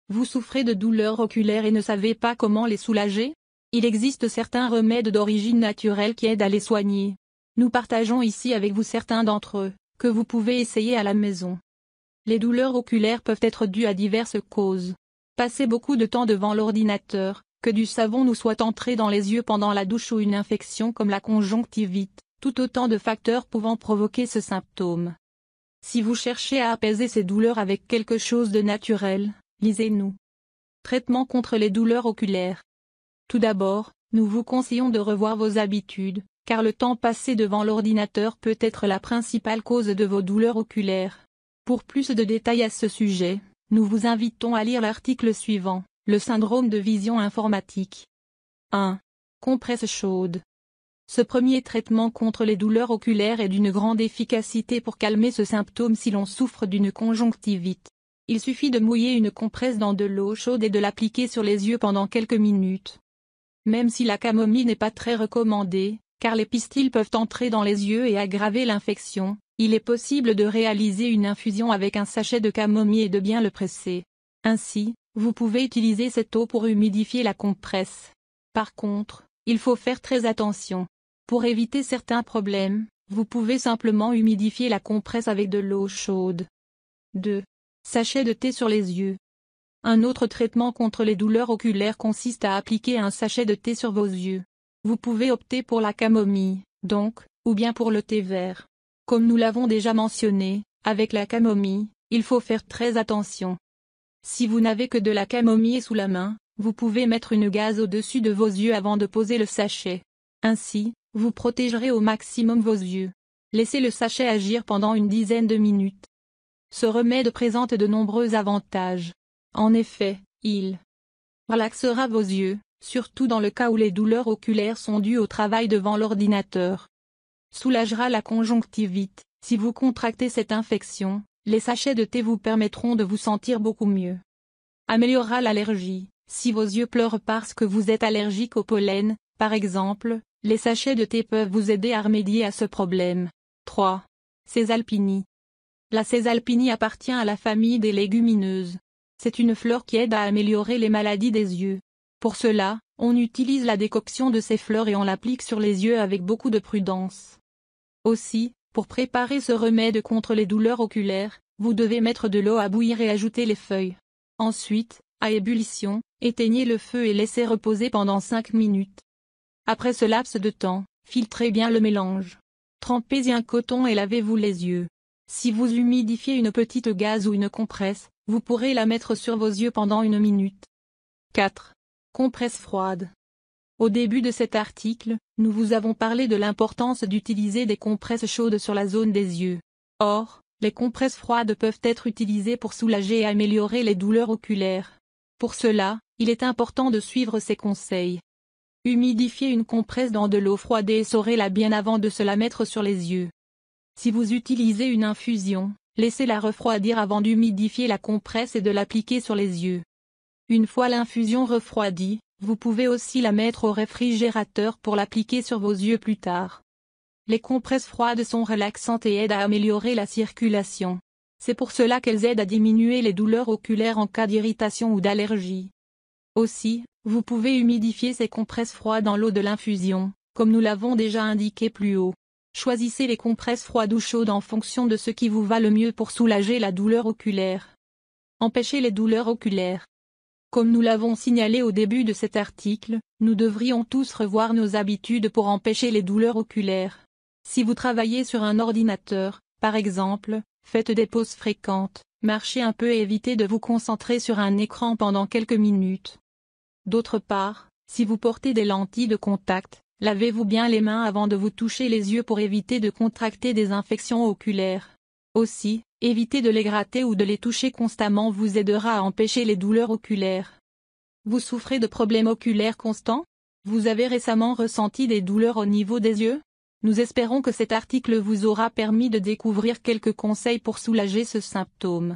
Vous souffrez de douleurs oculaires et ne savez pas comment les soulager? Il existe certains remèdes d'origine naturelle qui aident à les soigner. Nous partageons ici avec vous certains d'entre eux, que vous pouvez essayer à la maison. Les douleurs oculaires peuvent être dues à diverses causes. Passer beaucoup de temps devant l'ordinateur, que du savon nous soit entré dans les yeux pendant la douche ou une infection comme la conjonctivite, tout autant de facteurs pouvant provoquer ce symptôme. Si vous cherchez à apaiser ces douleurs avec quelque chose de naturel, lisez-nous. Traitement contre les douleurs oculaires. Tout d'abord, nous vous conseillons de revoir vos habitudes, car le temps passé devant l'ordinateur peut être la principale cause de vos douleurs oculaires. Pour plus de détails à ce sujet, nous vous invitons à lire l'article suivant, le syndrome de vision informatique. 1. Compresse chaude. Ce premier traitement contre les douleurs oculaires est d'une grande efficacité pour calmer ce symptôme si l'on souffre d'une conjonctivite. Il suffit de mouiller une compresse dans de l'eau chaude et de l'appliquer sur les yeux pendant quelques minutes. Même si la camomille n'est pas très recommandée, car les pistils peuvent entrer dans les yeux et aggraver l'infection, il est possible de réaliser une infusion avec un sachet de camomille et de bien le presser. Ainsi, vous pouvez utiliser cette eau pour humidifier la compresse. Par contre, il faut faire très attention. Pour éviter certains problèmes, vous pouvez simplement humidifier la compresse avec de l'eau chaude. 2. Sachet de thé sur les yeux. Un autre traitement contre les douleurs oculaires consiste à appliquer un sachet de thé sur vos yeux. Vous pouvez opter pour la camomille, donc, ou bien pour le thé vert. Comme nous l'avons déjà mentionné, avec la camomille, il faut faire très attention. Si vous n'avez que de la camomille sous la main, vous pouvez mettre une gaze au-dessus de vos yeux avant de poser le sachet. Ainsi, vous protégerez au maximum vos yeux. Laissez le sachet agir pendant une dizaine de minutes. Ce remède présente de nombreux avantages. En effet, il relaxera vos yeux, surtout dans le cas où les douleurs oculaires sont dues au travail devant l'ordinateur. Soulagera la conjonctivite. Si vous contractez cette infection, les sachets de thé vous permettront de vous sentir beaucoup mieux. Améliorera l'allergie. Si vos yeux pleurent parce que vous êtes allergique au pollen, par exemple, les sachets de thé peuvent vous aider à remédier à ce problème. 3. Césalpinie. La césalpinie appartient à la famille des légumineuses. C'est une fleur qui aide à améliorer les maladies des yeux. Pour cela, on utilise la décoction de ces fleurs et on l'applique sur les yeux avec beaucoup de prudence. Aussi, pour préparer ce remède contre les douleurs oculaires, vous devez mettre de l'eau à bouillir et ajouter les feuilles. Ensuite, à ébullition, éteignez le feu et laissez reposer pendant 5 minutes. Après ce laps de temps, filtrez bien le mélange. Trempez-y un coton et lavez-vous les yeux. Si vous humidifiez une petite gaze ou une compresse, vous pourrez la mettre sur vos yeux pendant 1 minute. 4. Compresse froide. Au début de cet article, nous vous avons parlé de l'importance d'utiliser des compresses chaudes sur la zone des yeux. Or, les compresses froides peuvent être utilisées pour soulager et améliorer les douleurs oculaires. Pour cela, il est important de suivre ces conseils. Humidifiez une compresse dans de l'eau froide et essorez-la bien avant de se la mettre sur les yeux. Si vous utilisez une infusion, laissez-la refroidir avant d'humidifier la compresse et de l'appliquer sur les yeux. Une fois l'infusion refroidie, vous pouvez aussi la mettre au réfrigérateur pour l'appliquer sur vos yeux plus tard. Les compresses froides sont relaxantes et aident à améliorer la circulation. C'est pour cela qu'elles aident à diminuer les douleurs oculaires en cas d'irritation ou d'allergie. Aussi, vous pouvez humidifier ces compresses froides dans l'eau de l'infusion, comme nous l'avons déjà indiqué plus haut. Choisissez les compresses froides ou chaudes en fonction de ce qui vous va le mieux pour soulager la douleur oculaire. Empêcher les douleurs oculaires. Comme nous l'avons signalé au début de cet article, nous devrions tous revoir nos habitudes pour empêcher les douleurs oculaires. Si vous travaillez sur un ordinateur, par exemple, faites des pauses fréquentes, marchez un peu et évitez de vous concentrer sur un écran pendant quelques minutes. D'autre part, si vous portez des lentilles de contact, lavez-vous bien les mains avant de vous toucher les yeux pour éviter de contracter des infections oculaires. Aussi, éviter de les gratter ou de les toucher constamment vous aidera à empêcher les douleurs oculaires. Vous souffrez de problèmes oculaires constants? Vous avez récemment ressenti des douleurs au niveau des yeux? Nous espérons que cet article vous aura permis de découvrir quelques conseils pour soulager ce symptôme.